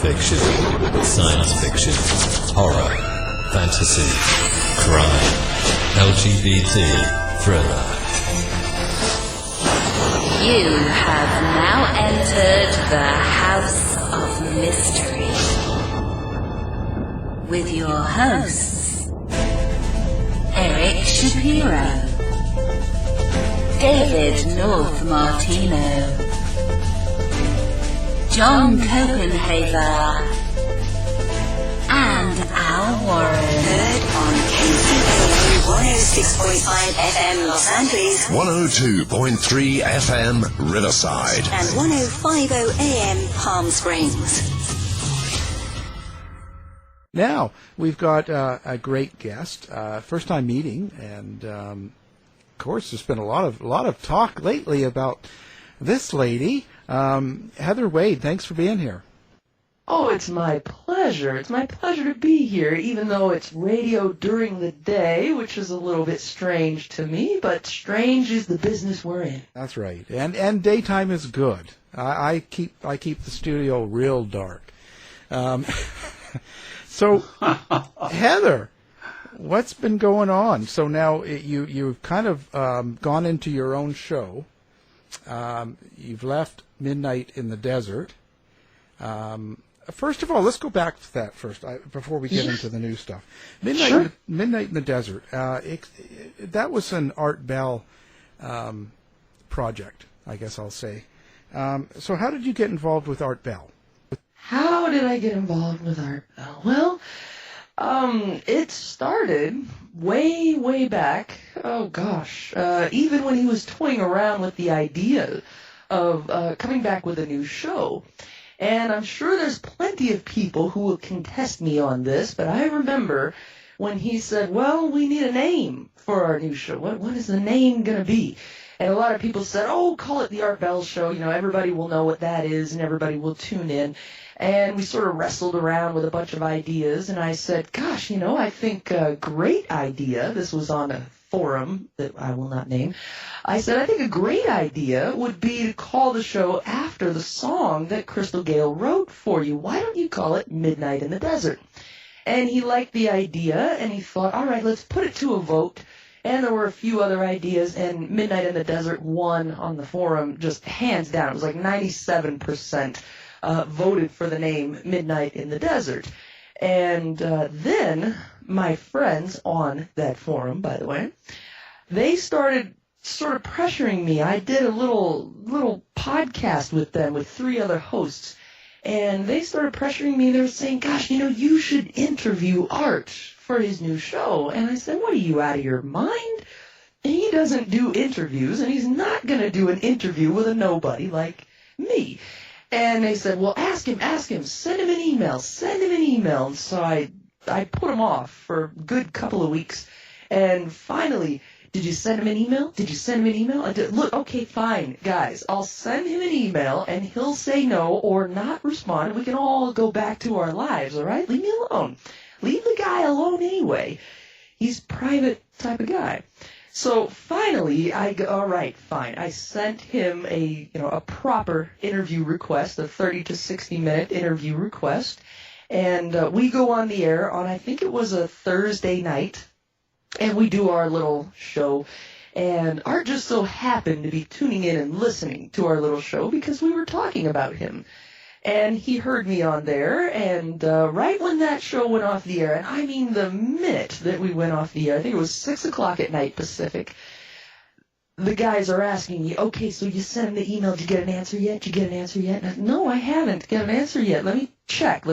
fiction, science fiction, horror, fantasy, crime, LGBT, thriller. You have now entered the House of Mystery with your hosts, Eric Shapiro, David North Martino, John Copenhaver, and Al Warren. Heard on KCAA 106.5 FM Los Angeles, 102.3 FM Riverside, and 105.0 AM Palm Springs. Now, we've got a great guest, first time meeting, and of course there's been a lot of talk lately about this lady, Heather Wade. Thanks for being here. Oh, it's my pleasure. It's my pleasure to be here, even though it's radio during the day, which is a little bit strange to me, but strange is the business we're in. That's right. And daytime is good. I keep the studio real dark. So, Heather, what's been going on? So now you've kind of gone into your own show. You've left Midnight in the Desert. First of all, let's go back to that first before we get into the new stuff. Midnight in the Desert. That was an Art Bell project, I guess I'll say. So how did you get involved with Art Bell? How did I get involved with Art Bell? Well, it started way, way back. Oh, gosh. Even when he was toying around with the idea of coming back with a new show. And I'm sure there's plenty of people who will contest me on this, but I remember when he said, well, we need a name for our new show. What is the name going to be? And a lot of people said, oh, call it the Art Bell Show. You know, everybody will know what that is and everybody will tune in. And we sort of wrestled around with a bunch of ideas. And I said, gosh, I think a great idea. This was on a forum that I will not name. I said, I think a great idea would be to call the show after the song that Crystal Gale wrote for you. Why don't you call it Midnight in the Desert? And he liked the idea, and he thought, all right, let's put it to a vote. And there were a few other ideas, and Midnight in the Desert won on the forum just hands down. It was like 97% voted for the name Midnight in the Desert. And then my friends on that forum, by the way, they started sort of pressuring me. I did a little podcast with them with 3 other hosts, and they started pressuring me. They were saying, gosh, you should interview Art for his new show. And I said, what are you, out of your mind? He doesn't do interviews, and he's not going to do an interview with a nobody like me. And they said, well, ask him, send him an email. And so I put him off for a good couple of weeks, and finally, did you send him an email? I did. Look, okay, fine, guys. I'll send him an email, and he'll say no or not respond, and we can all go back to our lives, all right? Leave me alone. Leave the guy alone anyway. He's a private type of guy. So finally, I go, all right, fine. I sent him a proper interview request, a 30 to 60-minute interview request, and we go on the air on, I think it was a Thursday night, and we do our little show, and Art just so happened to be tuning in and listening to our little show because we were talking about him. And he heard me on there, and right when that show went off the air, and I mean the minute that we went off the air, I think it was 6 o'clock at night Pacific, the guys are asking me, okay, so you sent him the email, did you get an answer yet? And I said, no, I haven't got an answer yet. Let me check.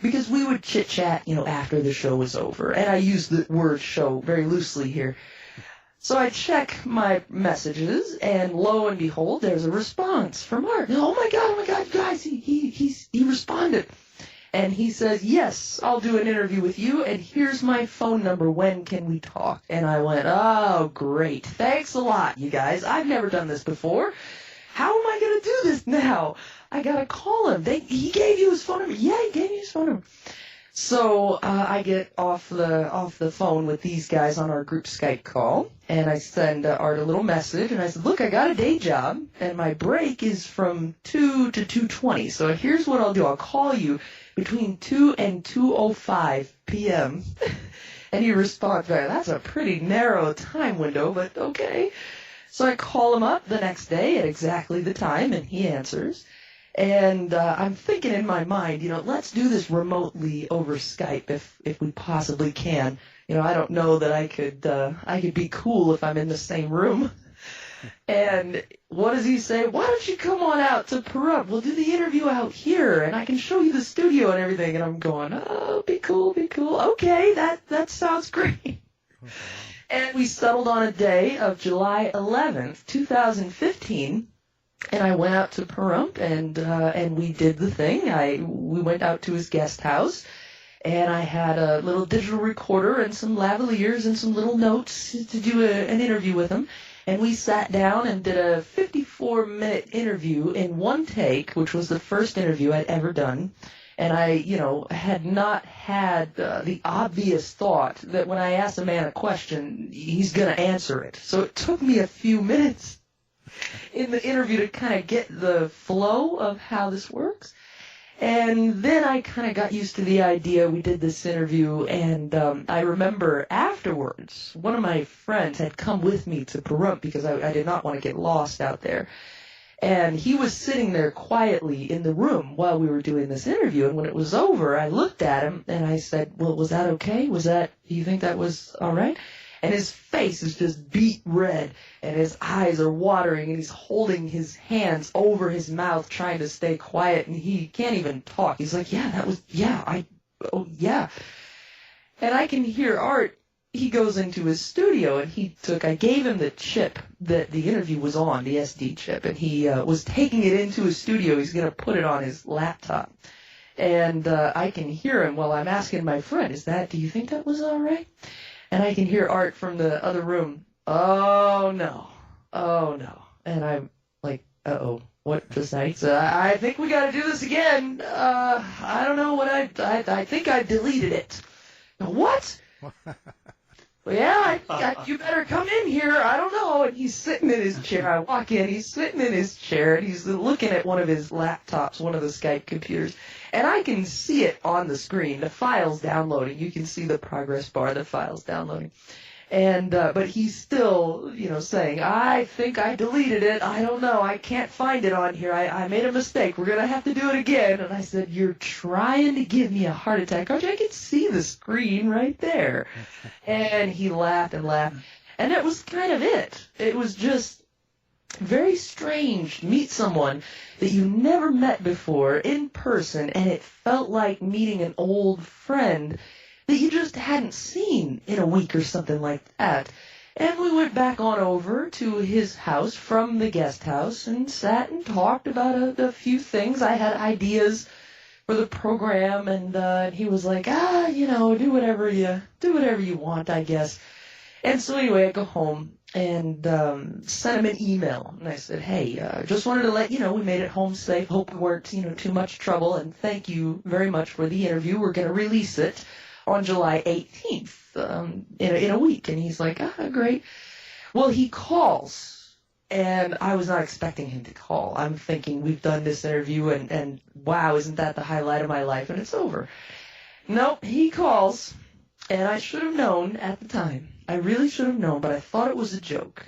Because we would chit-chat, after the show was over. And I use the word show very loosely here. So I check my messages, and lo and behold, there's a response from Art. Oh my God, guys, he responded. And he says, yes, I'll do an interview with you, and here's my phone number. When can we talk? And I went, oh, great. Thanks a lot, you guys. I've never done this before. How am I going to do this now? I got to call him. He gave you his phone number. Yeah, he gave me his phone number. So I get off the phone with these guys on our group Skype call, and I send Art a little message, and I said, look, I got a day job, and my break is from 2 to 2:20. So here's what I'll do. I'll call you between 2 and 2:05 p.m. And he responds back, that's a pretty narrow time window, but okay. So I call him up the next day at exactly the time, and he answers. And I'm thinking in my mind, let's do this remotely over Skype if we possibly can. I don't know that I could be cool if I'm in the same room. And what does he say? Why don't you come on out to Pahrump? We'll do the interview out here, and I can show you the studio and everything. And I'm going, oh, be cool. Okay, that sounds great. And we settled on a day of July 11th, 2015. And I went out to Pahrump, and we did the thing. We went out to his guest house, and I had a little digital recorder and some lavaliers and some little notes to do an interview with him. And we sat down and did a 54-minute interview in one take, which was the first interview I'd ever done. And I, had not had the obvious thought that when I ask a man a question, he's going to answer it. So it took me a few minutes in the interview to kind of get the flow of how this works. And then I kind of got used to the idea. We did this interview, and I remember afterwards, one of my friends had come with me to Pahrump because I did not want to get lost out there. And he was sitting there quietly in the room while we were doing this interview. And when it was over, I looked at him and I said, well, was that okay? Do you think that was all right? And his face is just beet red, and his eyes are watering, and he's holding his hands over his mouth trying to stay quiet, and he can't even talk. He's like, yeah. And I can hear Art. He goes into his studio, and I gave him the chip that the interview was on, the SD chip, and he was taking it into his studio. He's going to put it on his laptop. And I can hear him while I'm asking my friend, do you think that was all right? And I can hear Art from the other room, oh no. And I'm like, uh-oh, what just that? He said, I think we got to do this again. I don't know what I think I deleted it. What? Well, yeah, you better come in here. I don't know. And he's sitting in his chair. I walk in. He's sitting in his chair, and he's looking at one of his laptops, one of the Skype computers. And I can see it on the screen. The file's downloading. You can see the progress bar. The file's downloading. And but he's still, saying, I think I deleted it. I don't know. I can't find it on here. I made a mistake. We're going to have to do it again. And I said, you're trying to give me a heart attack. Aren't you? I can see the screen right there. And he laughed and laughed. And that was kind of it. It was just very strange to meet someone that you never met before in person, and it felt like meeting an old friend that you just hadn't seen in a week or something like that. And we went back on over to his house from the guest house and sat and talked about a few things. I had ideas for the program, and he was like, do whatever you want, I guess. And so anyway, I go home and sent him an email. And I said, hey, just wanted to let you know we made it home safe. Hope we weren't, too much trouble. And thank you very much for the interview. We're going to release it on July 18th in a week. And he's like, great. Well, he calls, and I was not expecting him to call. I'm thinking we've done this interview, and wow, isn't that the highlight of my life? And it's over. Nope, he calls, and I should have known at the time. I really should have known, but I thought it was a joke.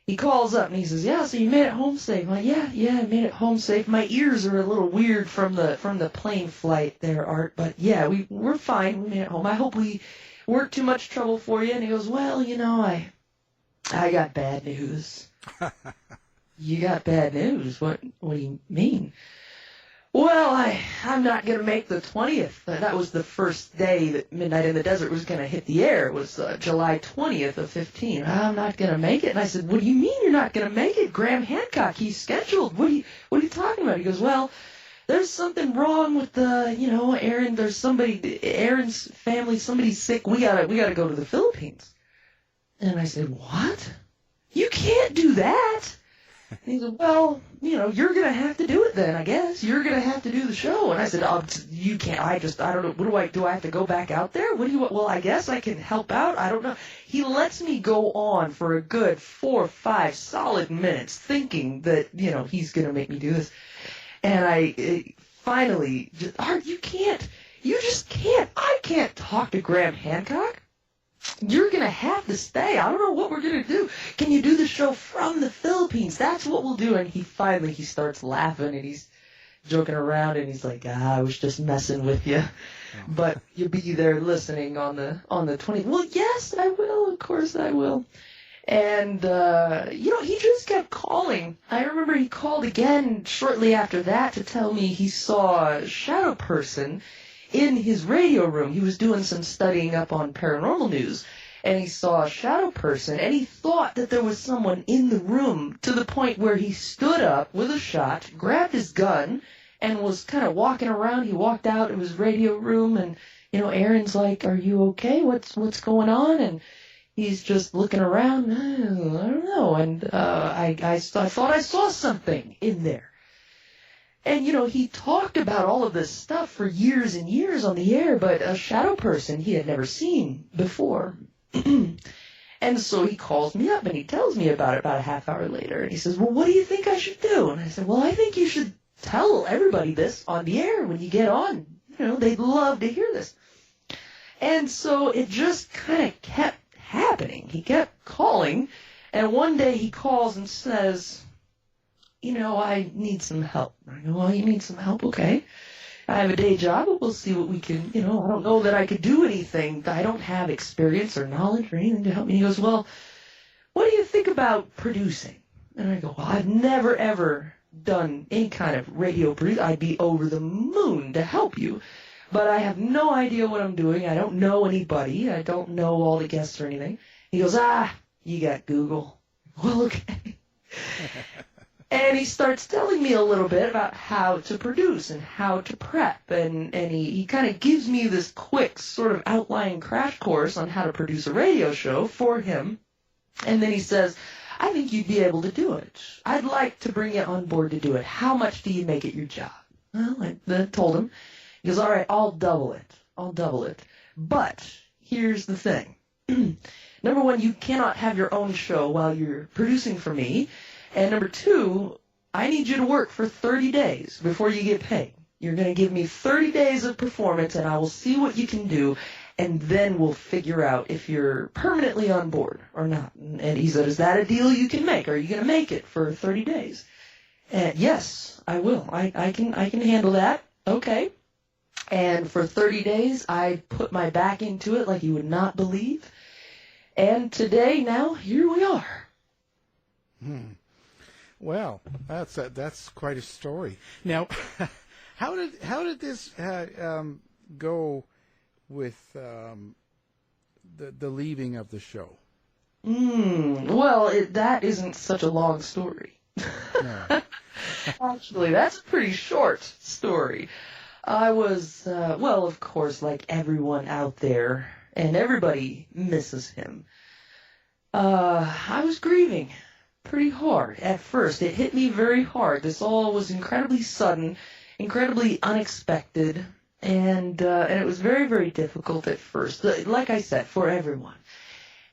He calls up and he says, yeah, so you made it home safe. I'm like, yeah, I made it home safe. My ears are a little weird from the plane flight there, Art, but yeah, we're fine. We made it home. I hope we weren't too much trouble for you. And he goes, well, I got bad news. You got bad news? What do you mean? Well, I'm not going to make the 20th. That was the first day that Midnight in the Desert was going to hit the air. It was July 20th of 15. I'm not going to make it. And I said, what do you mean you're not going to make it? Graham Hancock, he's scheduled. What are you talking about? He goes, well, there's something wrong with Aaron. Aaron's family, somebody's sick. We gotta go to the Philippines. And I said, what? You can't do that. And he said, well, you're going to have to do it then, I guess. You're going to have to do the show. And I said, you can't. I don't know. Do I have to go back out there? Well, I guess I can help out. I don't know. He lets me go on for a good 4 or 5 solid minutes thinking that, he's going to make me do this. And I finally just, Art, you just can't. I can't talk to Graham Hancock. You're going to have to stay. I don't know what we're going to do. Can you do the show from the Philippines? That's what we'll do. And he starts laughing, and he's joking around, and he's like, I was just messing with you. But you'll be there listening on the 20th. Well, yes, I will. Of course I will. And, he just kept calling. I remember he called again shortly after that to tell me he saw a shadow person in his radio room. He was doing some studying up on paranormal news, and he saw a shadow person, and he thought that there was someone in the room to the point where he stood up with a shot, grabbed his gun, and was kind of walking around. He walked out of his radio room, and, Aaron's like, are you okay? What's going on? And he's just looking around. I don't know. And I thought I saw something in there. And, he talked about all of this stuff for years and years on the air, but a shadow person he had never seen before. And so he calls me up and he tells me about it about a half hour later. And he says, well, what do you think I should do? And I said, well, I think you should tell everybody this on the air when you get on. They'd love to hear this. And so it just kind of kept happening. He kept calling. And one day he calls and says, I need some help. I go, well, you need some help? Okay. I have a day job, but we'll see what we can, I don't know that I could do anything. I don't have experience or knowledge or anything to help me. He goes, well, what do you think about producing? And I go, well, I've never, ever done any kind of radio produce. I'd be over the moon to help you. But I have no idea what I'm doing. I don't know anybody. I don't know all the guests or anything. He goes, you got Google. Well, okay. And he starts telling me a little bit about how to produce and how to prep. And he kind of gives me this quick sort of outline crash course on how to produce a radio show for him. And then he says, I think you'd be able to do it. I'd like to bring you on board to do it. How much do you make it your job? Well, I told him. He goes, all right, I'll double it. But here's the thing. Number one, you cannot have your own show while you're producing for me. And number two, I need you to work for 30 days before you get paid. You're going to give me 30 days of performance, and I will see what you can do, and then we'll figure out if you're permanently on board or not. And he said, is that a deal you can make? Are you going to make it for 30 days? And yes, I will. I can handle that. Okay. And for 30 days, I put my back into it like you would not believe. And today, now, here we are. Well, that's quite a story. Now, how did this go with the leaving of the show? Well, that isn't such a long story. No. Actually, that's a pretty short story. I was, of course, like everyone out there, and everybody misses him. I was grieving pretty hard at first. It hit me very hard. This all was incredibly sudden, incredibly unexpected, and it was very, very difficult at first, like I said, for everyone.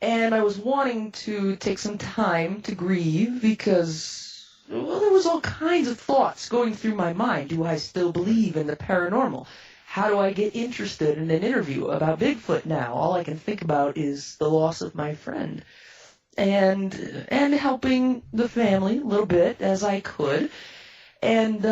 And I was wanting to take some time to grieve because, well, there was all kinds of thoughts going through my mind. Do I still believe in the paranormal? How do I get interested in an interview about Bigfoot now? All I can think about is the loss of my friend. And helping the family a little bit as I could. And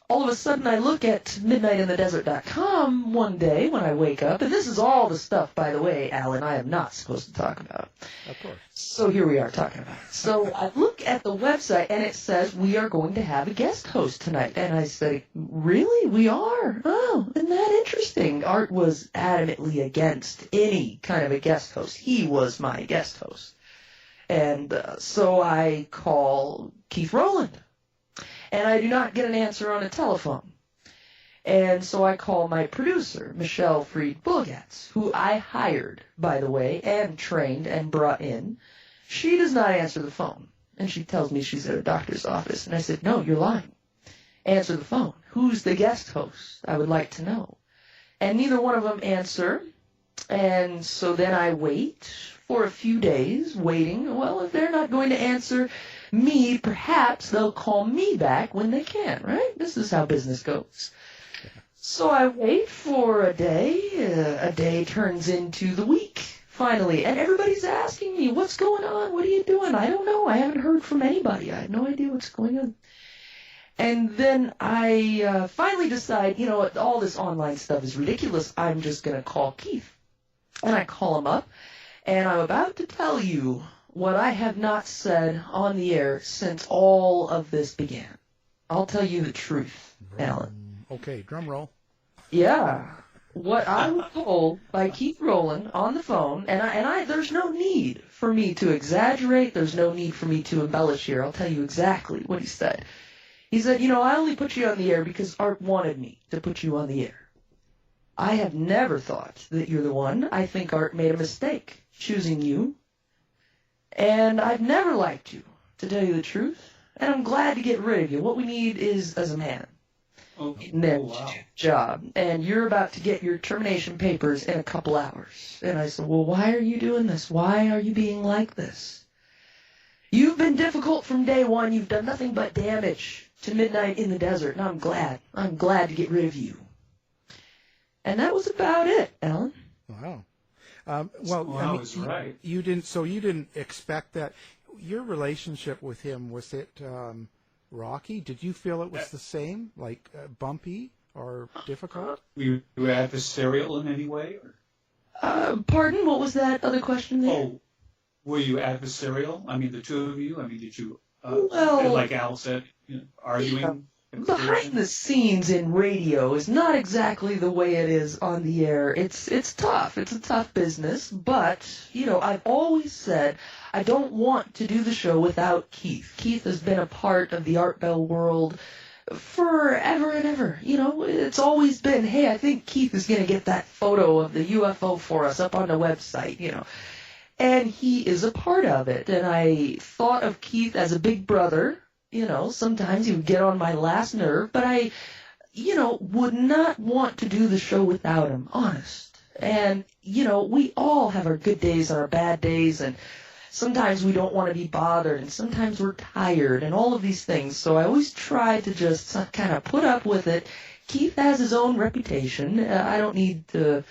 all of a sudden I look at midnightinthedesert.com one day when I wake up, and this is all the stuff, by the way, Alan, I am not supposed to talk about. Of course. So here we are talking about it. So I look at the website, and it says we are going to have a guest host tonight. And I said, really? We are? Oh, isn't that interesting? Art was adamantly against any kind of a guest host. He was my guest host. And so I call Keith Rowland. And I do not get an answer on a telephone. And so I call my producer, Michelle Freed-Bulgatz, who I hired, by the way, and trained and brought in. She does not answer the phone. And she tells me she's at a doctor's office. And I said, no, you're lying. Answer the phone. Who's the guest host? I would like to know. And neither one of them answer. And so then I wait for a few days, waiting. Well, if they're not going to answer me, perhaps they'll call me back when they can, right? This is how business goes. So I wait for a day. A day turns into the week, finally. And everybody's asking me, what's going on? What are you doing? I don't know. I haven't heard from anybody. I have no idea what's going on. And then I finally decide, you know what, all this online stuff is ridiculous. I'm just going to call Keith. And I call him up, and I'm about to tell you what I have not said on the air since all of this began. I'll tell you the truth, Alan. Okay, drum roll. Yeah. What I was told by Keith Rowland on the phone, and I there's no need for me to exaggerate. There's no need for me to embellish here. I'll tell you exactly what he said. He said, you know, I only put you on the air because Art wanted me to put you on the air. I have never thought that you're the one. I think Art made a mistake choosing you. And I've never liked you, to tell you the truth. And I'm glad to get rid of you. What we need is as a man. Job. And you're about to get your termination papers in a couple hours. And I said, well, why are you doing this? Why are you being like this? You've been difficult from day one. You've done nothing but damage to Midnight in the Desert. And I'm glad. I'm glad to get rid of you. And that was about it, Alan. Wow. I was right. You didn't expect that. Your relationship with him, was it rocky? Did you feel it was the same, like bumpy or difficult? Were you adversarial in any way? Or? Pardon? What was that other question there? Oh, were you adversarial? I mean, the two of you? I mean, did you, well, like Al said, arguing? Yeah. Behind the scenes in radio is not exactly the way it is on the air. It's tough. It's a tough business. But, you know, I've always said I don't want to do the show without Keith. Keith has been a part of the Art Bell world forever and ever. You know, it's always been, hey, I think Keith is going to get that photo of the UFO for us up on the website, you know. And he is a part of it. And I thought of Keith as a big brother. You know, sometimes he would get on my last nerve, but I, you know, would not want to do the show without him, honest. And, you know, we all have our good days and our bad days, and sometimes we don't want to be bothered, and sometimes we're tired, and all of these things. So I always try to just kind of put up with it. Keith has his own reputation. I don't need to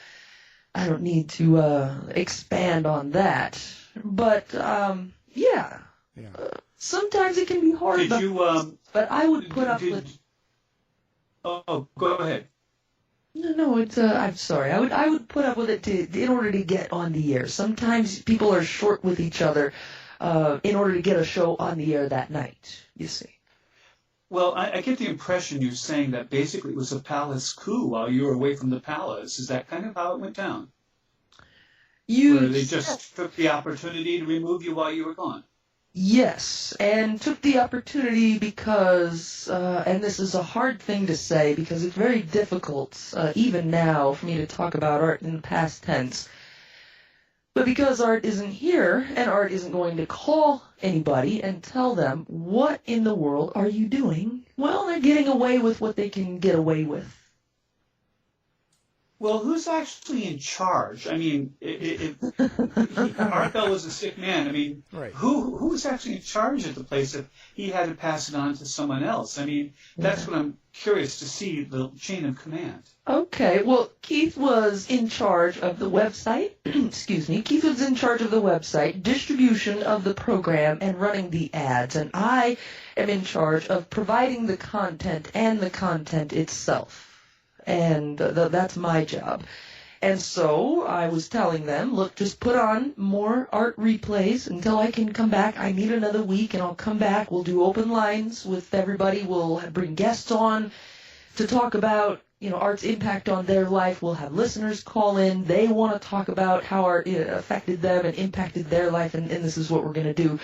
expand on that. But, yeah. Sometimes it can be hard, but I would put up with. Oh, go ahead. No, it's. I'm sorry. I would put up with it in order to get on the air. Sometimes people are short with each other, in order to get a show on the air that night. You see. Well, I get the impression you're saying that basically it was a palace coup while you were away from the palace. Is that kind of how it went down? Where they just took the opportunity to remove you while you were gone. Yes, and took the opportunity because, and this is a hard thing to say because it's very difficult, even now, for me to talk about Art in the past tense. But because Art isn't here, and Art isn't going to call anybody and tell them, what in the world are you doing? Well, they're getting away with what they can get away with. Well, who's actually in charge? I mean, Art Bell was a sick man. I mean, right. who was actually in charge of the place if he had to pass it on to someone else? I mean, that's what I'm curious to see, the chain of command. Okay, well, Keith was in charge of the website. Excuse me. Keith was in charge of the website, distribution of the program, and running the ads. And I am in charge of providing the content and the content itself. And that's my job. And so I was telling them, look, just put on more art replays until I can come back. I need another week, and I'll come back. We'll do open lines with everybody. We'll bring guests on to talk about, you know, art's impact on their life. We'll have listeners call in. They want to talk about how art affected them and impacted their life, and this is what we're going to do.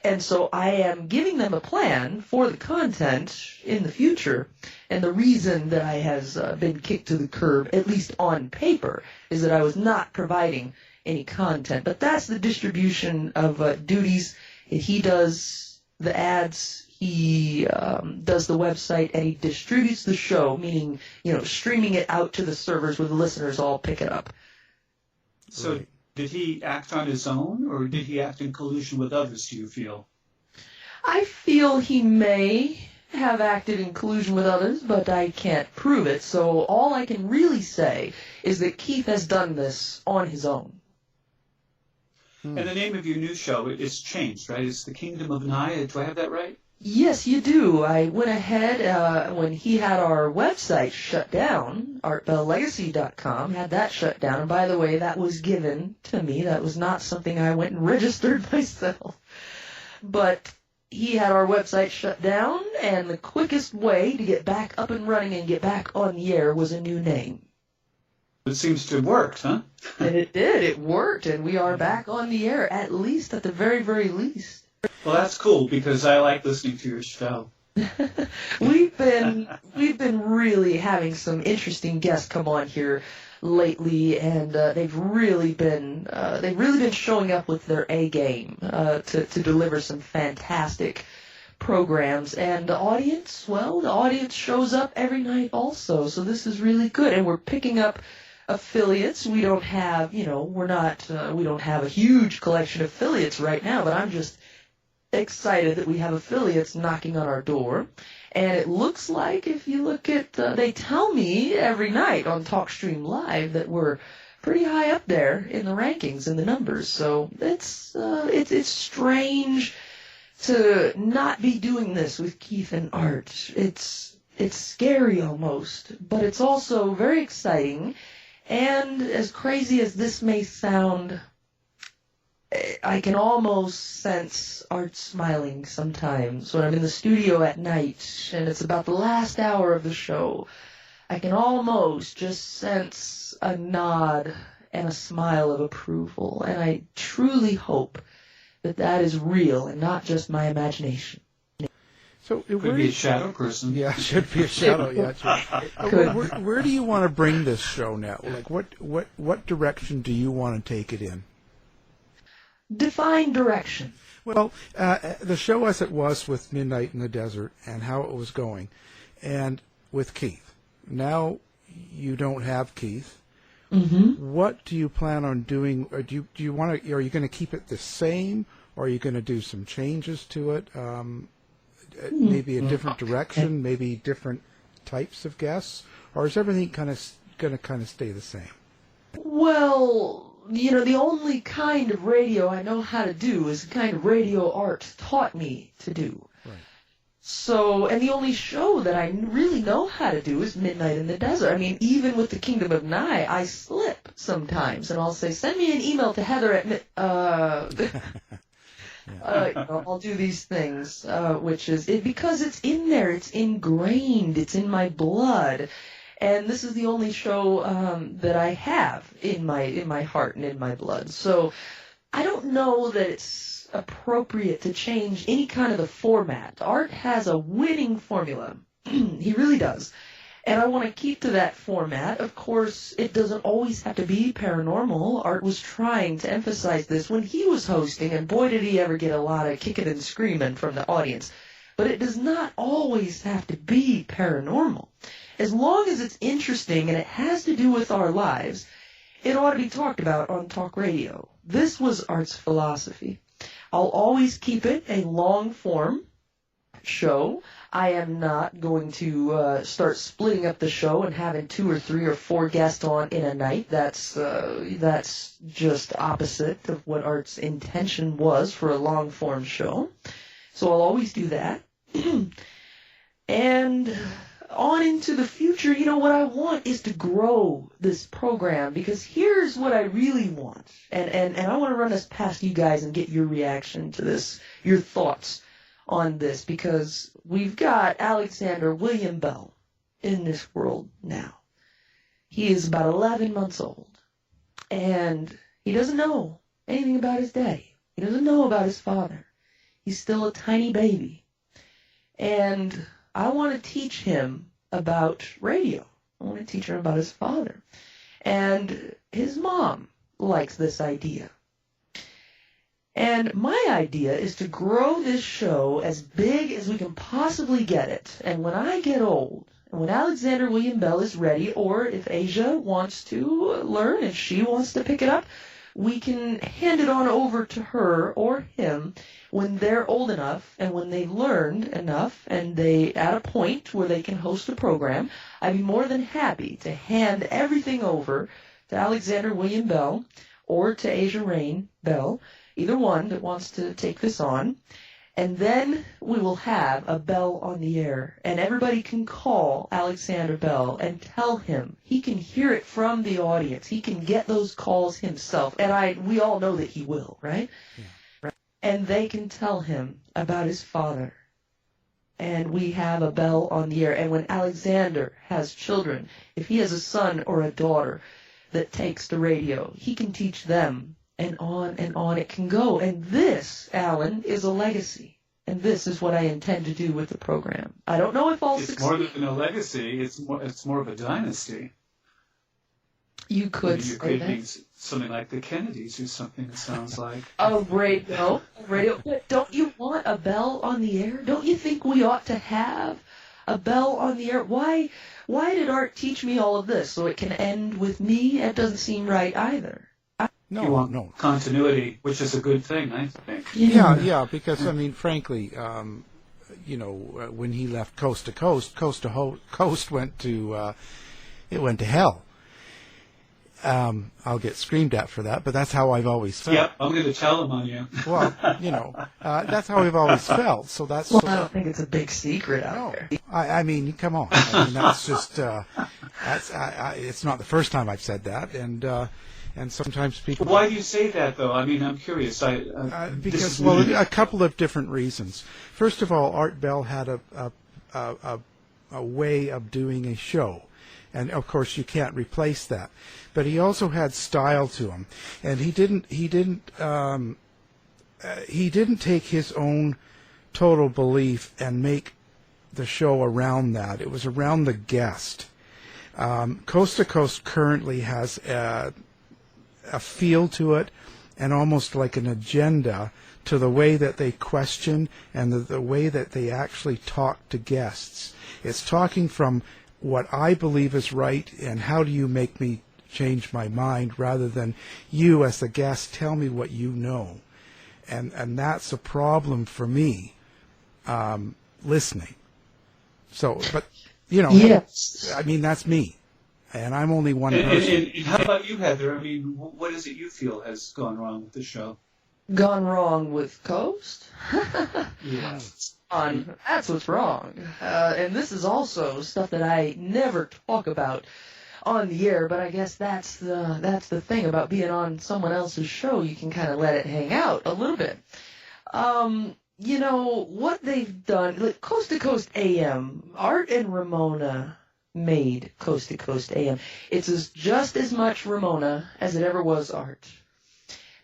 And so I am giving them a plan for the content in the future. And the reason that I has been kicked to the curb, at least on paper, is that I was not providing any content. But that's the distribution of duties that he does the ads, he does the website, and he distributes the show, meaning, streaming it out to the servers where the listeners all pick it up. So right. Did he act on his own, or did he act in collusion with others, do you feel? I feel he may have acted in collusion with others, but I can't prove it. So all I can really say is that Keith has done this on his own. And the name of your new show, it's changed, right? It's The Kingdom of Nye. Do I have that right? Yes, you do. I went ahead when he had our website shut down, artbelllegacy.com, had that shut down. And by the way, that was given to me. That was not something I went and registered myself. But he had our website shut down, and the quickest way to get back up and running and get back on the air was a new name. It seems to have worked, huh? And it did. It worked, and we are back on the air, at the very, very least. Well, that's cool, because I like listening to your show. We've been really having some interesting guests come on here lately, and they've really been showing up with their A game to deliver some fantastic programs. And the audience shows up every night also. So this is really good, and we're picking up affiliates. We don't have, we don't have a huge collection of affiliates right now, but I'm just excited that we have affiliates knocking on our door. And it looks like, if you look at, they tell me every night on TalkStream Live that we're pretty high up there in the rankings and the numbers. So it's strange to not be doing this with Keith and Art. It's scary almost, but it's also very exciting. And as crazy as this may sound, I can almost sense Art smiling sometimes when I'm in the studio at night and it's about the last hour of the show. I can almost just sense a nod and a smile of approval, and I truly hope that is real and not just my imagination. So it could be a shadow person. Yeah, it should be a shadow. Yeah, where do you want to bring this show now? Like, what direction do you want to take it in? Define direction. Well, the show as it was with Midnight in the Desert and how it was going, and with Keith. Now you don't have Keith. Mm-hmm. What do you plan on doing? Or do you want to? Are you going to keep it the same, or are you going to do some changes to it? Maybe a different direction, maybe different types of guests, or is everything going to stay the same? Well, the only kind of radio I know how to do is the kind of radio Art taught me to do. Right. So, and the only show that I really know how to do is Midnight in the Desert. I mean, even with the Kingdom of Nye, I slip sometimes, and I'll say, send me an email to Heather at I'll do these things, which is because it's in there, it's ingrained, it's in my blood. And this is the only show that I have in my heart and in my blood. So I don't know that it's appropriate to change any kind of the format. Art has a winning formula. He really does. And I want to keep to that format. Of course, it doesn't always have to be paranormal. Art was trying to emphasize this when he was hosting, and boy did he ever get a lot of kicking and screaming from the audience. But it does not always have to be paranormal. As long as it's interesting and it has to do with our lives, it ought to be talked about on talk radio. This was Art's philosophy. I'll always keep it a long-form show. I am not going to start splitting up the show and having 2 or 3 or 4 guests on in a night. That's just opposite of what Art's intention was for a long-form show. So I'll always do that. And on into the future, what I want is to grow this program, because here's what I really want. And I want to run this past you guys and get your reaction to this, your thoughts on this, because we've got Alexander William Bell in this world now. He is about 11 months old, and he doesn't know anything about his daddy. He doesn't know about his father. He's still a tiny baby. And I want to teach him about radio. I want to teach him about his father. And his mom likes this idea. And my idea is to grow this show as big as we can possibly get it. And when I get old, and when Alexander William Bell is ready, or if Asia wants to learn, if she wants to pick it up, we can hand it on over to her or him when they're old enough and when they've learned enough and they at a point where they can host a program. I'd be more than happy to hand everything over to Alexander William Bell or to Asia Rain Bell, either one that wants to take this on. And then we will have a Bell on the air, and everybody can call Alexander Bell and tell him. He can hear it from the audience. He can get those calls himself, and we all know that he will, right? Yeah. And they can tell him about his father. And we have a Bell on the air. And when Alexander has children, if he has a son or a daughter that takes the radio, he can teach them. And on it can go. And this, Alan, is a legacy. And this is what I intend to do with the program. I don't know if I'll succeed. It's more than a legacy. It's more of a dynasty. You could You're creating something like the Kennedys or something, it sounds like. Oh, radio. But don't you want a Bell on the air? Don't you think we ought to have a Bell on the air? Why did Art teach me all of this? So it can end with me? It doesn't seem right either. No. Continuity, which is a good thing, I think. Yeah, because, I mean, frankly, when he left Coast to Coast, Coast went to hell. I'll get screamed at for that, but that's how I've always felt. Yep, I'm going to tell him on you. Well, that's how I've always felt. So that's. Well, I don't think it's a big secret out there. I mean, come on. I mean, that's just. It's not the first time I've said that, and sometimes people. Why do you say that, though? I mean, I'm curious. Because a couple of different reasons. First of all, Art Bell had a way of doing a show. And of course, you can't replace that. But he also had style to him, and he didn't take his own total belief and make the show around that. It was around the guest. Coast to Coast currently has a feel to it, and almost like an agenda to the way that they question and the way that they actually talk to guests. It's talking from what I believe is right, and how do you make me change my mind, rather than you as the guest tell me what you know. And that's a problem for me, listening. So, but, yes. I mean, that's me. And I'm only one person. And how about you, Heather? I mean, what is it you feel has gone wrong with the show? Gone wrong with Coast? Yeah. That's what's wrong. And this is also stuff that I never talk about on the air, but I guess that's the thing about being on someone else's show. You can kind of let it hang out a little bit. What they've done, like Coast to Coast AM, Art and Ramona made Coast to Coast AM. It's just as much Ramona as it ever was Art.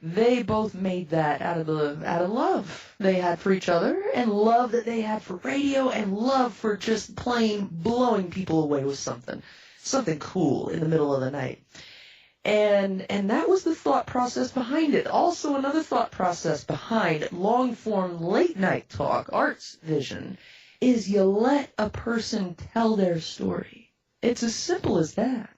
They both made that out of love they had for each other, and love that they had for radio, and love for just plain blowing people away with something cool in the middle of the night. And that was the thought process behind it. Also, another thought process behind long-form late-night talk, Art's vision, is you let a person tell their story. It's as simple as that.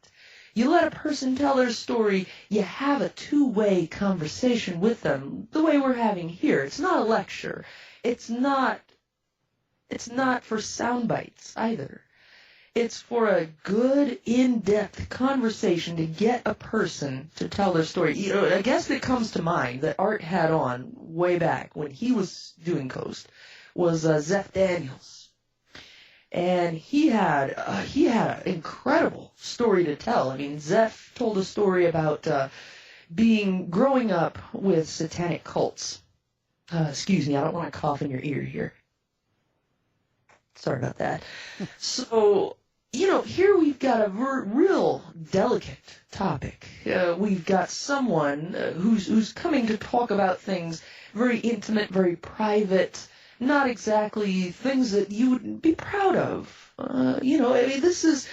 You let a person tell their story, you have a two-way conversation with them, the way we're having here. It's not a lecture. It's not for sound bites either. It's for a good, in-depth conversation to get a person to tell their story. A guest that comes to mind that Art had on way back when he was doing Coast was Zeph Daniels. And he had an incredible story to tell. I mean, Zeph told a story about growing up with satanic cults. Excuse me, I don't want to cough in your ear here. Sorry about that. So, here we've got a real delicate topic. We've got someone who's coming to talk about things very intimate, very private, not exactly things that you would be proud of. I mean, this is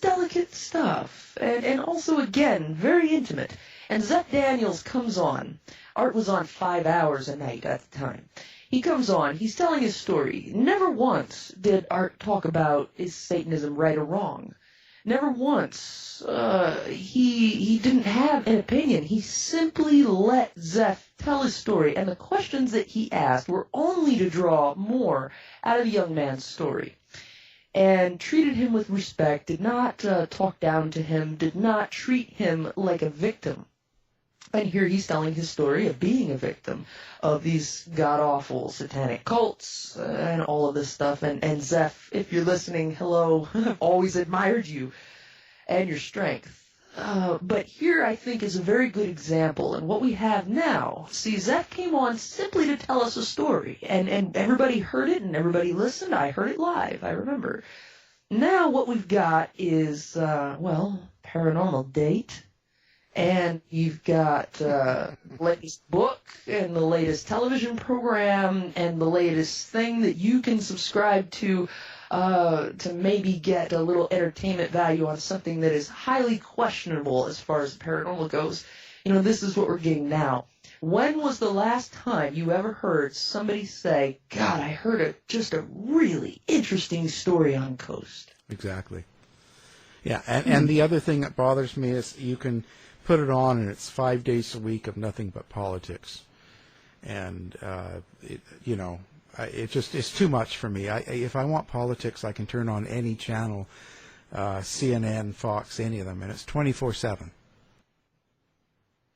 delicate stuff, and also again very intimate. And Zeph Daniels comes on. Art was on 5 hours a night at the time. He comes on, he's telling his story. Never once did Art talk about is Satanism right or wrong. Never once. He didn't have an opinion. He simply let Zeph tell his story, and the questions that he asked were only to draw more out of the young man's story. And treated him with respect, did not talk down to him, did not treat him like a victim. And here he's telling his story of being a victim of these god-awful satanic cults and all of this stuff. And Zeph, if you're listening, hello, I've always admired you and your strength. But here I think is a very good example. And what we have now, see, Zeph came on simply to tell us a story. And everybody heard it and everybody listened. I heard it live, I remember. Now what we've got is, paranormal date. And you've got the latest book and the latest television program and the latest thing that you can subscribe to maybe get a little entertainment value on something that is highly questionable as far as the paranormal goes. You know, this is what we're getting now. When was the last time you ever heard somebody say, God, I heard just a really interesting story on Coast? Exactly. Yeah, and the other thing that bothers me is you can put it on and it's 5 days a week of nothing but politics. And, it's too much for me. If I want politics, I can turn on any channel, CNN, Fox, any of them, and it's 24/7.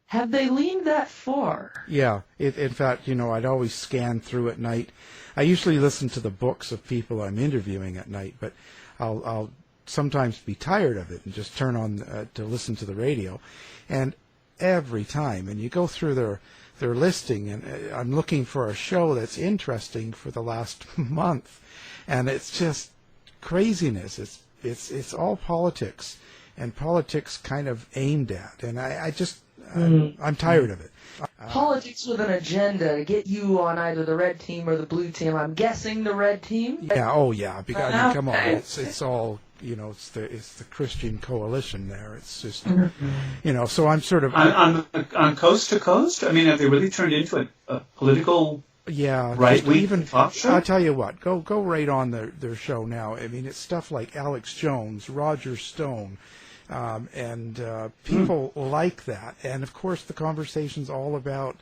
Have they leaned that far? Yeah. In fact, I'd always scan through at night. I usually listen to the books of people I'm interviewing at night, but I'll sometimes be tired of it and just turn on to listen to the radio. And every time, and you go through their listing, and I'm looking for a show that's interesting for the last month, and it's just craziness. It's all politics, and politics kind of aimed at, and I'm tired of it. Politics with an agenda to get you on either the red team or the blue team. I'm guessing the red team. Yeah. Oh, yeah. Because come on, it's all. It's the Christian coalition there. It's just, so I'm sort of on coast to coast. I mean, have they really turned into a political right-wing talk show? I'll tell you what, go right on their show now. I mean, it's stuff like Alex Jones, Roger Stone, and people like that. And of course, the conversation's all about,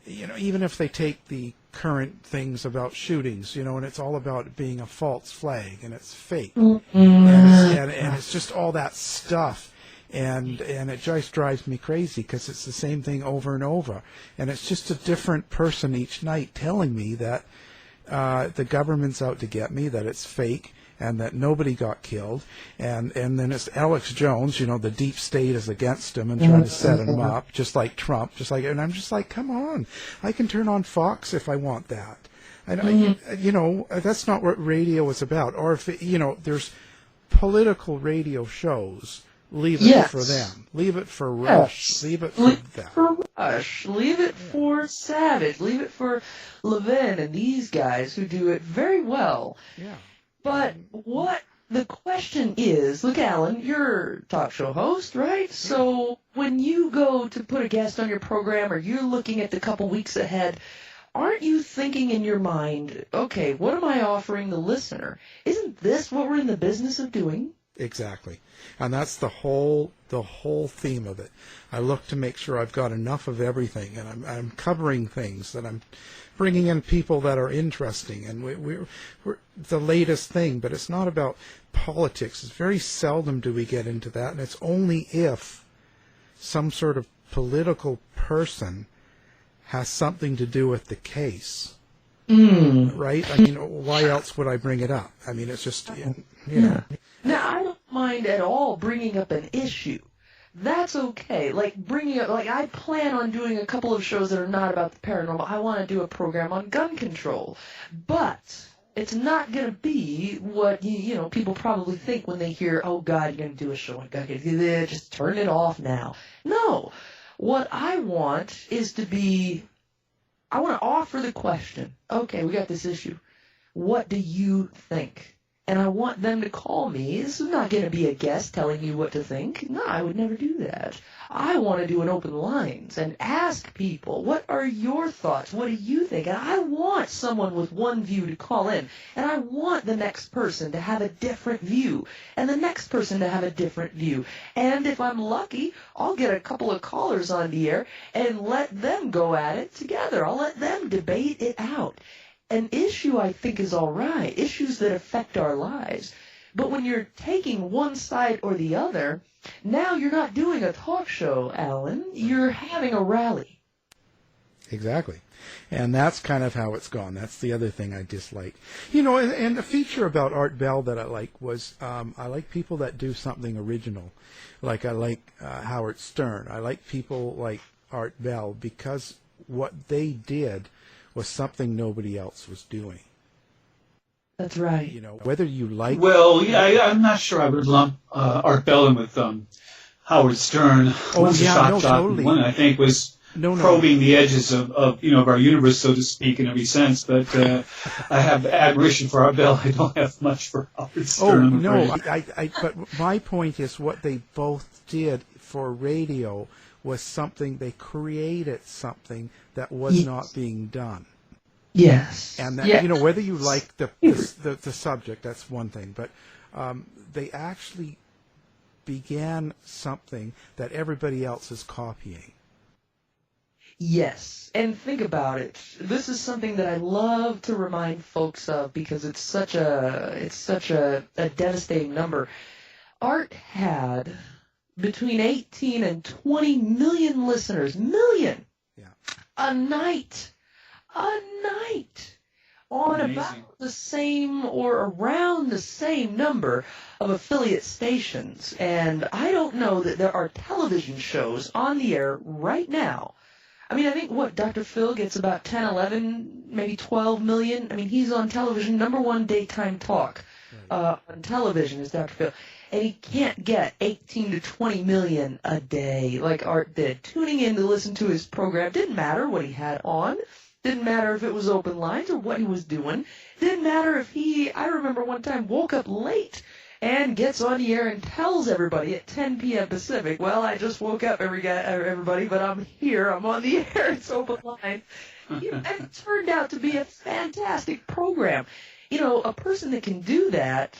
even if they take the current things about shootings, and it's all about it being a false flag and it's fake, and it's just all that stuff, and it just drives me crazy because it's the same thing over and over, and it's just a different person each night telling me that the government's out to get me, that it's fake, and that nobody got killed, and then it's Alex Jones, the deep state is against him and trying to set him up, just like Trump, and I'm just like, come on, I can turn on Fox if I want that, and that's not what radio is about. Or if there's political radio shows, leave it for them, leave it for Rush, leave it for them. Leave it for Savage, leave it for Levin and these guys who do it very well. Yeah. But what the question is, look, Alan, you're a talk show host, right? So when you go to put a guest on your program or you're looking at the couple weeks ahead, aren't you thinking in your mind, okay, what am I offering the listener? Isn't this what we're in the business of doing? Exactly. And that's the whole theme of it. I look to make sure I've got enough of everything, and I'm covering things, that I'm bringing in people that are interesting, and we're the latest thing, but it's not about politics. It's very seldom do we get into that, and it's only if some sort of political person has something to do with the case. Right? I mean, why else would I bring it up? I mean, it's just, Now, I don't mind at all bringing up an issue. That's okay. Like, I plan on doing a couple of shows that are not about the paranormal. I want to do a program on gun control. But it's not going to be what, people probably think when they hear, oh, God, you're going to do a show on gun control. Just turn it off now. No. What I want is I want to offer the question. Okay, we got this issue. What do you think? and I want them to call me. This is not going to be a guest telling you what to think. No, I would never do that. I want to do an open lines and ask people, what are your thoughts? What do you think? And I want someone with one view to call in, and I want the next person to have a different view, and the next person to have a different view. And if I'm lucky, I'll get a couple of callers on the air and let them go at it together. I'll let them debate it out. An issue, I think, is all right, issues that affect our lives. But when you're taking one side or the other, now you're not doing a talk show, Alan. You're having a rally. Exactly. And that's kind of how it's gone. That's the other thing I dislike. You know, and the feature about Art Bell that I like was I like people that do something original. Like I like Howard Stern. I like people like Art Bell because what they did was something nobody else was doing. That's right. You know, whether you like... Well, yeah, I'm not sure I would lump Art Bell in with Howard Stern. Oh, yeah, no, totally. One, I think, was probing the edges of our universe, so to speak, in every sense. But I have admiration for Art Bell. I don't have much for Howard Stern. Oh, no, but my point is what they both did for radio was something, they created something that was not being done. Yes. And that, you know, whether you like the subject, that's one thing, but they actually began something that everybody else is copying. Yes, and think about it. This is something that I love to remind folks of because it's such a devastating number. Art had between 18 and 20 million listeners, a night, on Amazing. About the same or around the same number of affiliate stations. And I don't know that there are television shows on the air right now. I mean, I think, Dr. Phil gets about 10, 11, maybe 12 million. I mean, he's on television, number one daytime talk on television is Dr. Phil. And he can't get 18 to 20 million a day like Art did. Tuning in to listen to his program didn't matter what he had on. Didn't matter if it was open lines or what he was doing. Didn't matter if I remember one time, woke up late and gets on the air and tells everybody at 10 p.m. Pacific, well, I just woke up, everybody, but I'm here. I'm on the air. It's open line. And it turned out to be a fantastic program. You know, a person that can do that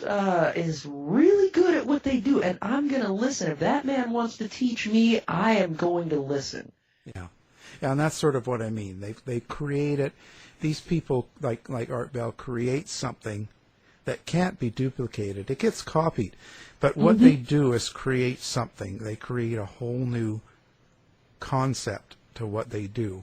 is really good at what they do, and I'm going to listen. If that man wants to teach me, I am going to listen. Yeah, and that's sort of what I mean. They created, these people like Art Bell create something that can't be duplicated. It gets copied, but what they do is create something. They create a whole new concept to what they do.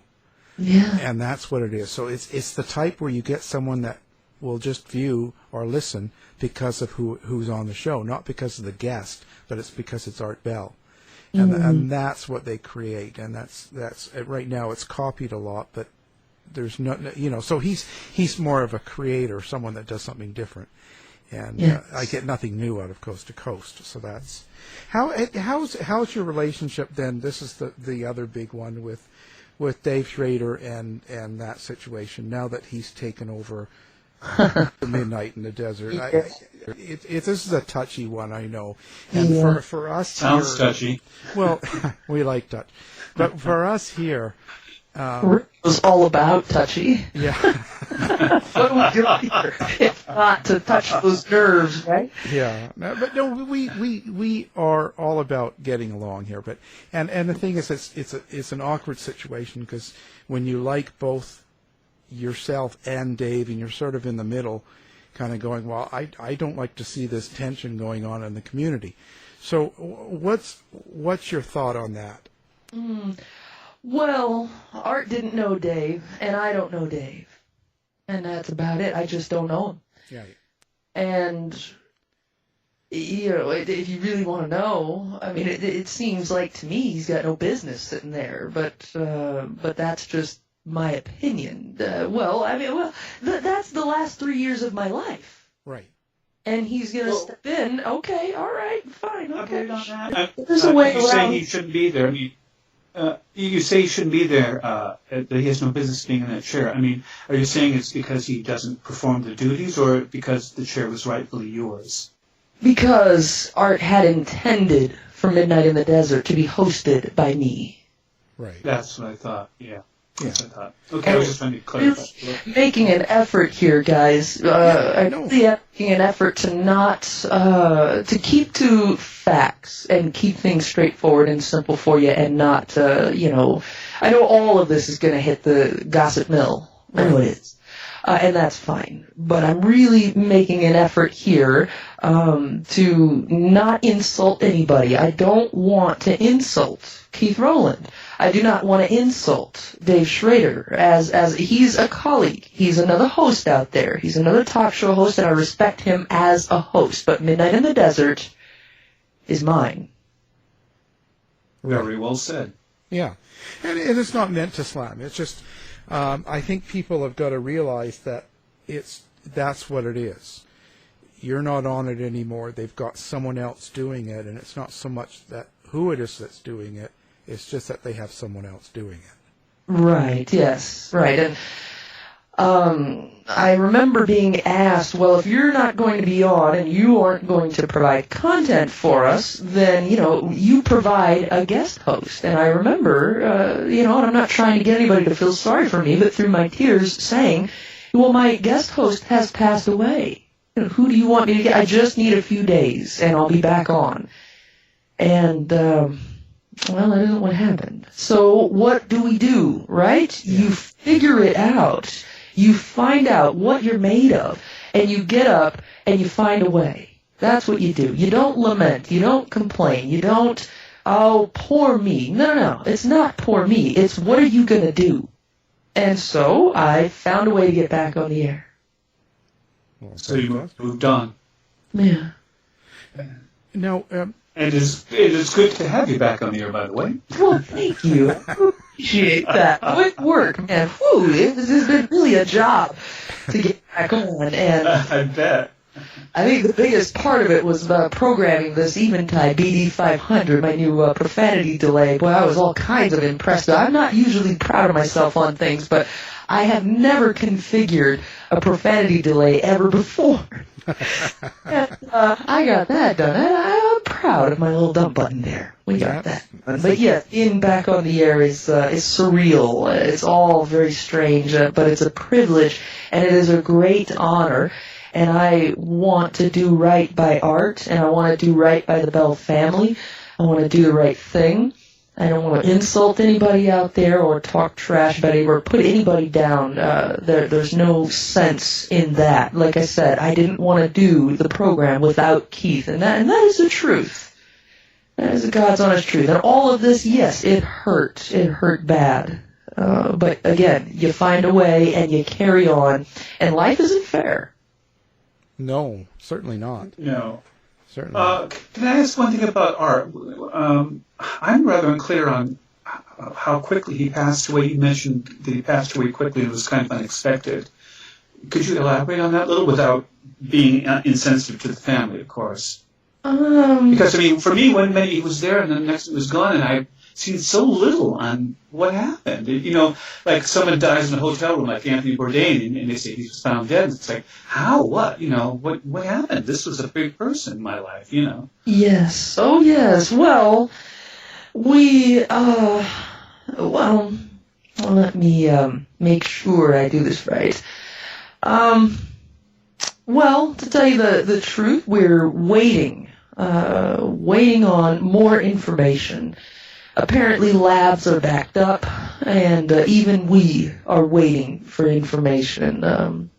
Yeah, and that's what it is. So it's the type where you get someone that will just view or listen because of who's on the show, not because of the guest, but it's because it's Art Bell, and that's what they create, and that's right now it's copied a lot, but there's no, you know, so he's more of a creator, someone that does something different, and I get nothing new out of Coast to Coast. So that's how's your relationship then? This is the other big one with Dave Schrader and that situation now that he's taken over. The Midnight in the Desert. This is a touchy one, I know. And for us sounds here, touchy. Well, we like touch. But for us here... it was all about touchy. Yeah. What do we do here if not to touch those nerves, right? Yeah. But no, we are all about getting along here. But and the thing is, it's an awkward situation because when you like both yourself and Dave, and you're sort of in the middle, kind of going, well, I don't like to see this tension going on in the community. So what's your thought on that? Well, Art didn't know Dave, and I don't know Dave, and that's about it. I just don't know him. Yeah. And you know, if you really want to know, I mean, it seems like to me he's got no business sitting there, but that's just my opinion. That's the last 3 years of my life. Right. And he's going to step in. Okay, all right, fine, okay. On that. There's a way you around. say he shouldn't be there. I mean, You say he shouldn't be there, that he has no business being in that chair. I mean, are you saying it's because he doesn't perform the duties, or because the chair was rightfully yours? Because Art had intended for Midnight in the Desert to be hosted by me. Right. That's what I thought, yeah. That's what I thought. Okay, And I was just trying to clarify. making an effort here, guys. I'm really making an effort to not, to keep to facts and keep things straightforward and simple for you and not, I know all of this is going to hit the gossip mill. I know it is. And that's fine. But I'm really making an effort here to not insult anybody. I don't want to insult Keith Rowland. I do not want to insult Dave Schrader as he's a colleague. He's another host out there. He's another talk show host, and I respect him as a host. But Midnight in the Desert is mine. Very well said. Yeah. And it's not meant to slam. It's just, I think people have got to realize that that's what it is. You're not on it anymore. They've got someone else doing it, and it's not so much that who it is that's doing it. It's just that they have someone else doing it. Right, yes, right. And I remember being asked, well, if you're not going to be on and you aren't going to provide content for us, then, you provide a guest host. And I remember, and I'm not trying to get anybody to feel sorry for me, but through my tears saying, well, my guest host has passed away. Who do you want me to get? I just need a few days and I'll be back on. And, well, that isn't what happened. So what do, right? Yeah. You figure it out. You find out what you're made of, and you get up and you find a way. That's what you do. You don't lament. You don't complain. You don't, oh, poor me. No. It's not poor me. It's what are you going to do? And so I found a way to get back on the air. Well, so you moved on. Yeah. Now, it is good to have you back on the air, by the way. Well, thank you. I appreciate that. Quick work, man. Whew, this has been really a job to get back on. And I bet. I think the biggest part of it was programming this Eventide BD500, my new profanity delay. Boy, I was all kinds of impressed. I'm not usually proud of myself on things, but I have never configured a profanity delay ever before. And, I got that done. I'm proud of my little dump button there. We got that. But yeah, being back on the air is surreal. It's all very strange, but it's a privilege, and it is a great honor. And I want to do right by Art, and I want to do right by the Bell family. I want to do the right thing. I don't want to insult anybody out there or talk trash about anybody or put anybody down. There's no sense in that. Like I said, I didn't want to do the program without Keith, and that is the truth. That is the God's honest truth. And all of this, yes, it hurt. It hurt bad. But again, you find a way and you carry on, and life isn't fair. No, certainly not. No. Certainly. Can I ask one thing about Art? I'm rather unclear on how quickly he passed away. You mentioned that he passed away quickly and it was kind of unexpected. Could you elaborate on that a little without being insensitive to the family, of course? Because, I mean, for me, one minute he was there and the next it was gone, and I've seen so little on what happened. Like someone dies in a hotel room, like Anthony Bourdain, and they say he was found dead. It's like, how? What? What happened? This was a big person in my life, Yes. Oh, yes. Well, let me make sure I do this right. Well, to tell you the truth, we're waiting on more information. Apparently labs are backed up, and even we are waiting for information.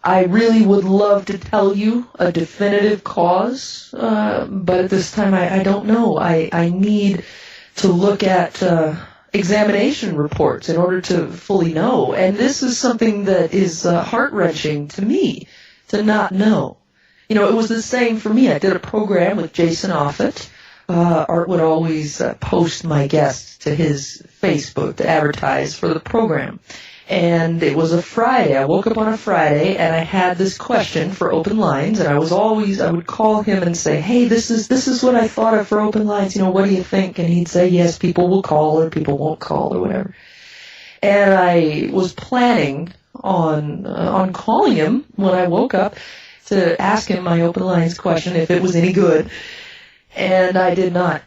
I really would love to tell you a definitive cause, but at this time I don't know. I need to look at examination reports in order to fully know. And this is something that is heart-wrenching to me to not know. It was the same for me. I did a program with Jason Offutt. Art would always post my guests to his Facebook to advertise for the program. And it was a Friday. I woke up on a Friday, and I had this question for open lines, and I would call him and say, hey, this is what I thought of for open lines. What do you think? And he'd say, yes, people will call or people won't call or whatever. And I was planning on calling him when I woke up to ask him my open lines question if it was any good. And I did not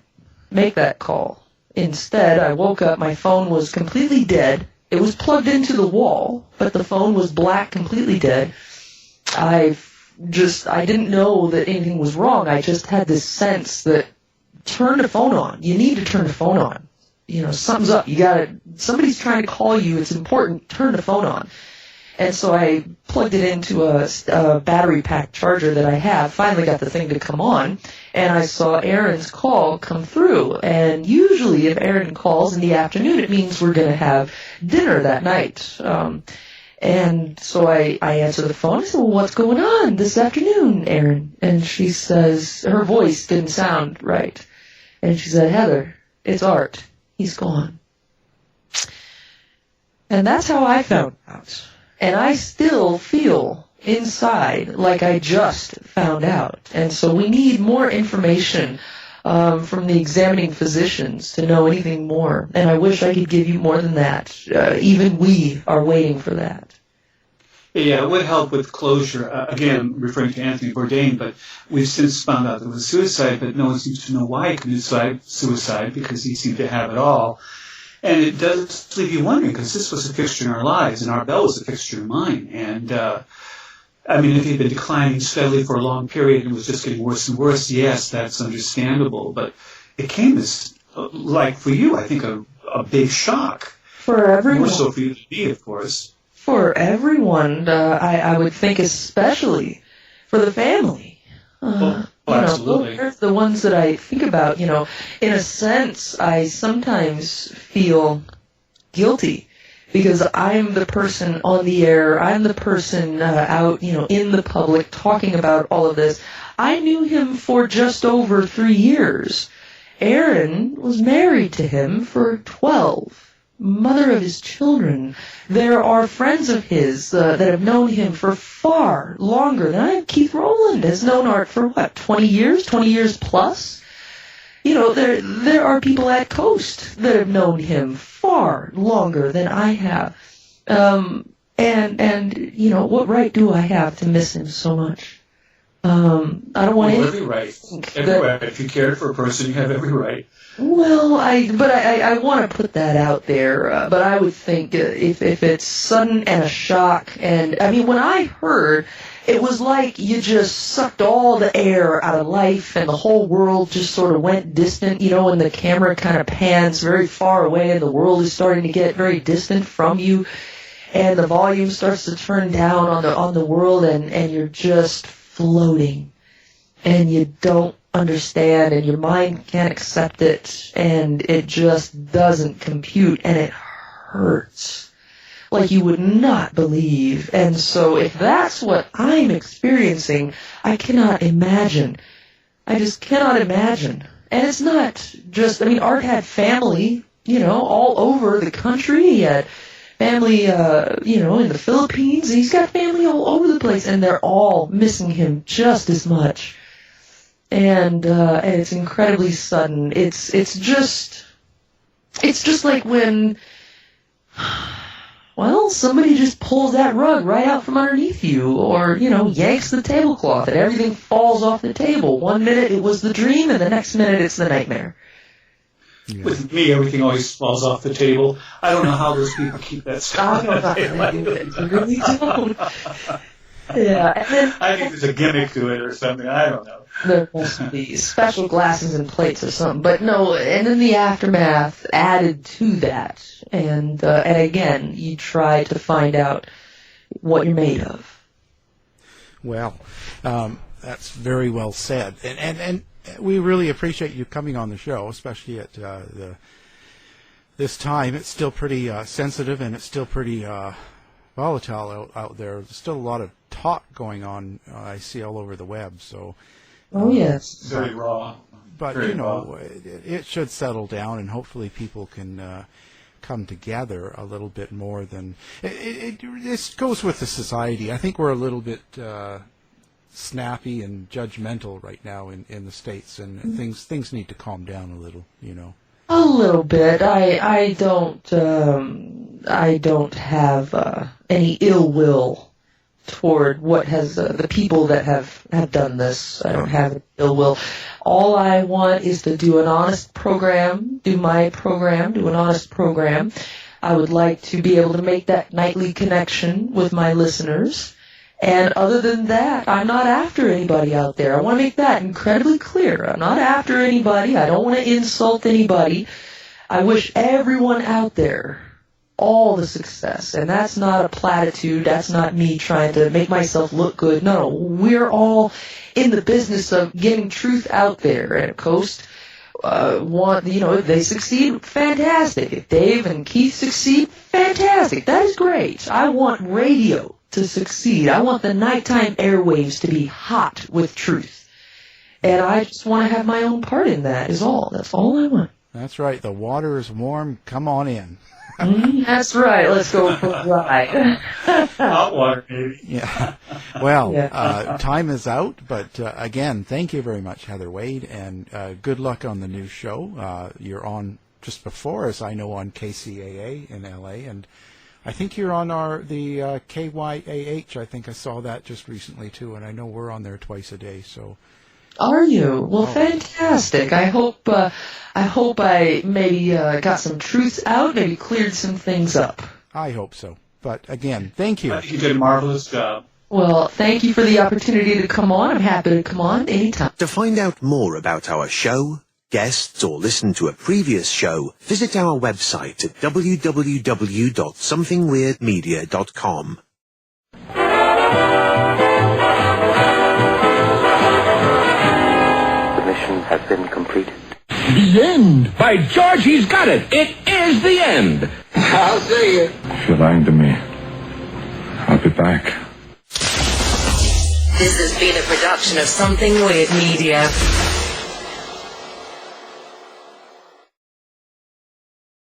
make that call. Instead, I woke up, my phone was completely dead. It was plugged into the wall, but the phone was black, completely dead. I didn't know that anything was wrong. I just had this sense that turn the phone on. You need to turn the phone on. Something's up. Somebody's trying to call you. It's important. Turn the phone on. And so I plugged it into a battery pack charger that I have, finally got the thing to come on, and I saw Aaron's call come through. And usually if Aaron calls in the afternoon, it means we're going to have dinner that night. And so I answer the phone. I said, well, what's going on this afternoon, Aaron? And she says, her voice didn't sound right. And she said, Heather, it's Art. He's gone. And that's how I found out. And I still feel inside like I just found out. And so we need more information from the examining physicians to know anything more. And I wish I could give you more than that. Even we are waiting for that. Yeah, it would help with closure. Again, referring to Anthony Bourdain, but we've since found out that it was suicide, but no one seems to know why he committed suicide because he seemed to have it all. And it does leave you wondering, because this was a fixture in our lives, and Art Bell was a fixture in mine. And, if he'd been declining steadily for a long period and was just getting worse and worse, yes, that's understandable. But it came as, like for you, I think, a big shock. For everyone. More so for you than me, of course. For everyone, I would think especially for the family. Absolutely. They're the ones that I think about. In a sense, I sometimes feel guilty because I'm the person on the air. I'm the person out, in the public talking about all of this. I knew him for just over 3 years. Aaron was married to him for 12. Mother of his children. There are friends of his that have known him for far longer than I have. Keith Rowland has known Art for 20 years? 20 years plus? There are people at Coast that have known him far longer than I have. And what right do I have to miss him so much? I don't want every right. Every right. If you cared for a person, you have every right. Well, I want to put that out there, but I would think if it's sudden and a shock, and when I heard, it was like you just sucked all the air out of life and the whole world just sort of went distant, and the camera kind of pans very far away and the world is starting to get very distant from you, and the volume starts to turn down on the world, and you're just floating, and you don't understand, and your mind can't accept it, and it just doesn't compute, and it hurts like you would not believe. And so if that's what I'm experiencing, I cannot imagine. I just cannot imagine. And it's not just, Art had family, all over the country. He had family, in the Philippines. He's got family all over the place, and they're all missing him just as much. And it's incredibly sudden. It's just like when, somebody just pulls that rug right out from underneath you, or, yanks the tablecloth and everything falls off the table. 1 minute it was the dream, and the next minute it's the nightmare. Yeah. With me, everything always falls off the table. I don't know how those people keep that stuff. I really don't. Yeah, and then I think there's a gimmick to it or something. I don't know. There must be special glasses and plates or something. But no, and then the aftermath added to that. And again, you try to find out what you're made of. Well, that's very well said. And we really appreciate you coming on the show, especially at this time. It's still pretty sensitive, and it's still pretty volatile out there. There's still a lot of talk going on. I see all over the web. So, yes, very raw. But very raw. it should settle down, and hopefully people can come together a little bit more than this goes with the society. I think we're a little bit snappy and judgmental right now in the States, and things need to calm down a little, you know. A little bit. I don't have any ill will toward what has the people that have done this. I don't have ill will. All I want is to do an honest program, do an honest program. I would like to be able to make that nightly connection with my listeners. And other than that, I'm not after anybody out there. I want to make that incredibly clear. I'm not after anybody. I don't want to insult anybody. I wish everyone out there all the success. And that's not a platitude. That's not me trying to make myself look good. No, we're all in the business of getting truth out there. And Coast if they succeed, fantastic. If Dave and Keith succeed, fantastic. That is great. I want radio to succeed. I want the nighttime airwaves to be hot with truth. And I just want to have my own part in that is all. That's all I want. That's right. The water is warm. Come on in. That's right. Let's go for a ride. Hot water, baby. Yeah. Well, time is out, but again, thank you very much, Heather Wade, and good luck on the new show. You're on just before us, I know, on KCAA in LA, and I think you're on the KYAH. I think I saw that just recently too, and I know we're on there twice a day. So, are you? Well, fantastic. I hope I maybe got some truths out, maybe cleared some things up. I hope so. But again, thank you. You did a marvelous job. Well, thank you for the opportunity to come on. I'm happy to come on anytime. To find out more about our show, guests, or listen to a previous show, visit our website at www.somethingweirdmedia.com. The mission has been completed. The end! By George, he's got it! It is the end! I'll see you. If you're lying to me, I'll be back. This has been a production of Something Weird Media.